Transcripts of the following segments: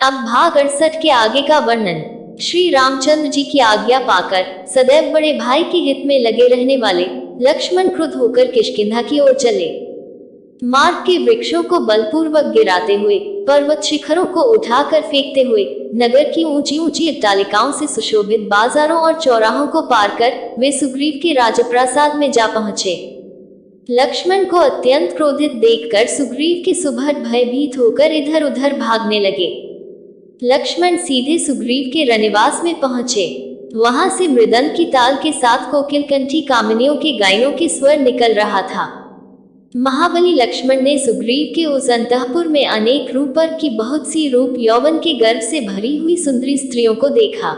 अब भाग 68 के आगे का वर्णन। श्री रामचंद्र जी की आज्ञा पाकर सदैव बड़े भाई के हित में लगे रहने वाले लक्ष्मण क्रुद्ध होकर किष्किंधा की ओर चले। मार्ग के वृक्षों को बलपूर्वक गिराते हुए, पर्वत शिखरों को उठाकर फेंकते हुए, नगर की ऊंची ऊंची अट्टालिकाओं से सुशोभित बाजारों और चौराहों को पार कर वे सुग्रीव के राजप्रासाद में जा पहुंचे। लक्ष्मण को अत्यंत क्रोधित देखकर सुग्रीव के सुभट भयभीत होकर इधर उधर भागने लगे। लक्ष्मण सीधे सुग्रीव के रनिवास में पहुंचे। वहां से मृदंग की ताल के साथ कोकिलकंठी कामिनियों के गायनों के स्वर निकल रहा था। महाबली लक्ष्मण ने सुग्रीव के उस अंतःपुर में अनेक रूपर की बहुत सी रूप यौवन के गर्भ से भरी हुई सुंदरी स्त्रियों को देखा।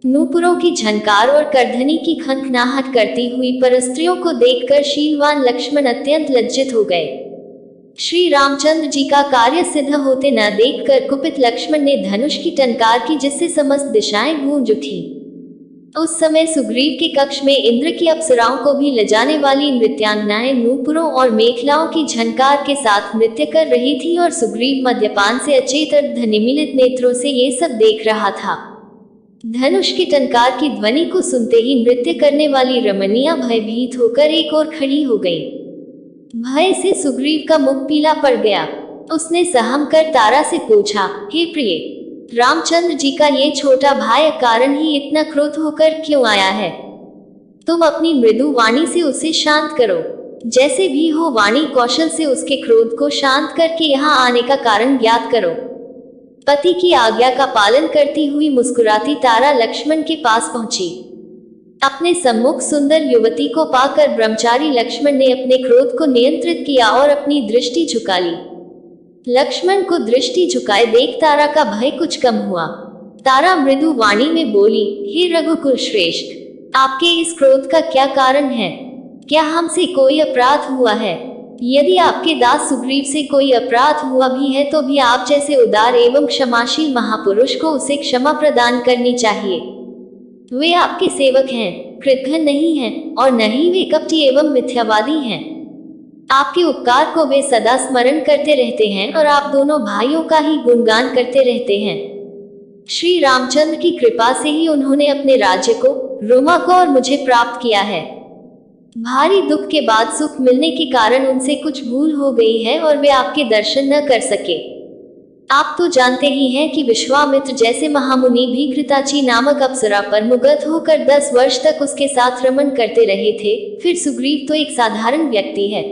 नूपुरों की झनकार और करधनी की खनखनाहट करती हुई परस्त्रियों को देखकर शीलवान लक्ष्मण अत्यंत लज्जित हो गए। श्री रामचंद्र जी का कार्य सिद्ध होते न देखकर कुपित लक्ष्मण ने धनुष की टंकार की, जिससे समस्त दिशाएं गूंज उठी। उस समय सुग्रीव के कक्ष में इंद्र की अप्सराओं को भी लजाने वाली नृत्यांगनाएं नूपुरों और मेखलाओं की झनकार के साथ नृत्य कर रही थी और सुग्रीव मद्यपान से अचेत निमिलित नेत्रों से ये सब देख रहा था। धनुष की टंकार की ध्वनि को सुनते ही नृत्य करने वाली रमणिया भयभीत होकर एक ओर खड़ी हो गई। भय से सुग्रीव का मुख पीला पड़ गया। उसने सहम कर तारा से पूछा, हे प्रिय, रामचंद्र जी का ये छोटा भाई कारण ही इतना क्रोध होकर क्यों आया है? तुम अपनी मृदु वाणी से उसे शांत करो। जैसे भी हो वाणी कौशल से उसके क्रोध को शांत करके यहाँ आने का कारण ज्ञात करो। पति की आज्ञा का पालन करती हुई मुस्कुराती तारा लक्ष्मण के पास पहुंची। अपने सम्मुख सुंदर युवती को पाकर ब्रह्मचारी लक्ष्मण ने अपने क्रोध को नियंत्रित किया और अपनी दृष्टि झुका ली। लक्ष्मण को दृष्टि झुकाए देख तारा का भय कुछ कम हुआ। तारा मृदु वाणी में बोली, हे रघुकुल श्रेष्ठ, आपके इस क्रोध का क्या कारण है? क्या हमसे कोई अपराध हुआ है? यदि आपके दास सुग्रीव से कोई अपराध हुआ भी है तो भी आप जैसे उदार एवं क्षमाशील महापुरुष को उसे क्षमा प्रदान करनी चाहिए। वे आपके सेवक हैं, कृतघ्न नहीं हैं, और न ही वे कपटी एवं मिथ्यावादी हैं। आपके उपकार को वे सदा स्मरण करते रहते हैं और आप दोनों भाइयों का ही गुणगान करते रहते हैं। श्री रामचंद्र की कृपा से ही उन्होंने अपने राज्य को, रोमा को और मुझे प्राप्त किया है। भारी दुख के बाद सुख मिलने के कारण उनसे कुछ भूल हो गई है और वे आपके दर्शन न कर सके। आप तो जानते ही हैं कि विश्वामित्र जैसे महामुनि भी घृताची नामक अप्सरा पर मुग्ध होकर 10 वर्ष तक उसके साथ रमण करते रहे थे। फिर सुग्रीव तो एक साधारण व्यक्ति है।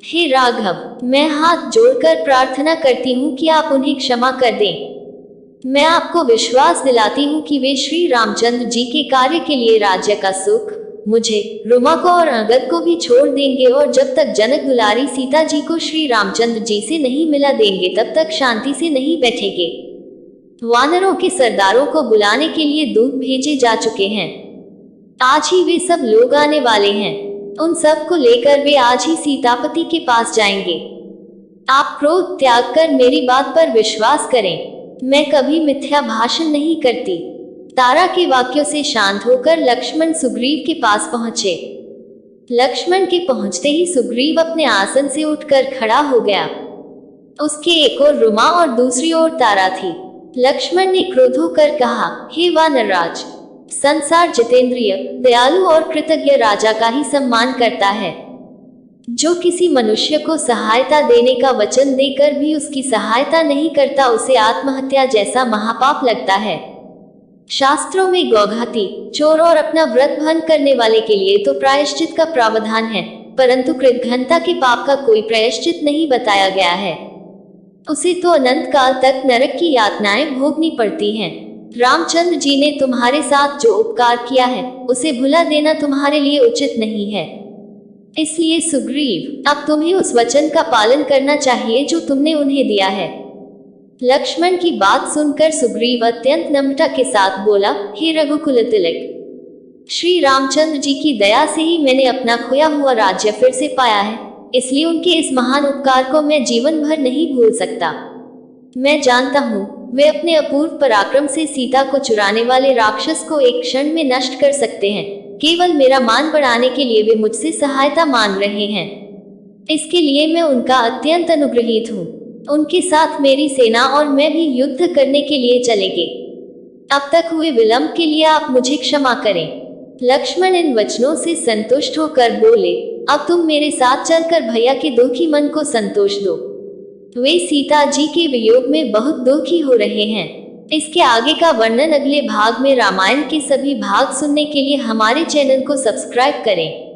हे राघव, मैं हाथ जोड़कर प्रार्थना करती हूँ कि आप उन्हें क्षमा कर दें। मैं आपको विश्वास दिलाती हूँ कि वे श्री रामचंद्र जी के कार्य के लिए राज्य का सुख, मुझे, रुमा को और अंगद को भी छोड़ देंगे और जब तक जनक दुलारी सीता जी को श्री रामचंद्र जी से नहीं मिला देंगे तब तक शांति से नहीं बैठेंगे। वानरों के सरदारों को बुलाने के लिए दूत भेजे जा चुके हैं। आज ही वे सब लोग आने वाले हैं। उन सब को लेकर वे आज ही सीतापति के पास जाएंगे। आप क्रोध त्याग कर मेरी बात पर विश्वास करें। मैं कभी मिथ्या भाषण नहीं करती। तारा के वाक्यों से शांत होकर लक्ष्मण सुग्रीव के पास पहुंचे। लक्ष्मण के पहुंचते ही सुग्रीव अपने आसन से उठकर खड़ा हो गया। उसके एक ओर रुमा और दूसरी ओर तारा थी। लक्ष्मण ने क्रोध होकर कहा, हे वानरराज, संसार जितेंद्रिय, दयालु और कृतज्ञ राजा का ही सम्मान करता है। जो किसी मनुष्य को सहायता देने का वचन देकर भी उसकी सहायता नहीं करता उसे आत्महत्या जैसा महापाप लगता है। शास्त्रों में गौघाती, चोर और अपना व्रत भंग करने वाले के लिए तो प्रायश्चित का प्रावधान है, परंतु कृतघ्नता के पाप का कोई प्रायश्चित नहीं बताया गया है। उसे तो अनंत काल तक नरक की यातनाएं भोगनी पड़ती हैं। रामचंद्र जी ने तुम्हारे साथ जो उपकार किया है उसे भुला देना तुम्हारे लिए उचित नहीं है। इसलिए सुग्रीव, अब तुम्हें उस वचन का पालन करना चाहिए जो तुमने उन्हें दिया है। लक्ष्मण की बात सुनकर सुग्रीव अत्यंत नम्रता के साथ बोला, हे रघुकुल तिलक, श्री रामचंद्र जी की दया से ही मैंने अपना खोया हुआ राज्य फिर से पाया है, इसलिए उनके इस महान उपकार को मैं जीवन भर नहीं भूल सकता। मैं जानता हूँ वे अपने अपूर्व पराक्रम से सीता को चुराने वाले राक्षस को एक क्षण में नष्ट कर सकते हैं। केवल मेरा मान बढ़ाने के लिए वे मुझसे सहायता मांग रहे हैं। इसके लिए मैं उनका अत्यंत अनुग्रहित हूँ। उनके साथ मेरी सेना और मैं भी युद्ध करने के लिए चलेंगे। अब तक हुए विलंब के लिए आप मुझे क्षमा करें। लक्ष्मण इन वचनों से संतुष्ट होकर बोले, अब तुम मेरे साथ चलकर भैया के दुखी मन को संतोष दो। वे सीता जी के वियोग में बहुत दुखी हो रहे हैं। इसके आगे का वर्णन अगले भाग में। रामायण के सभी भाग सुनने के लिए हमारे चैनल को सब्सक्राइब करें।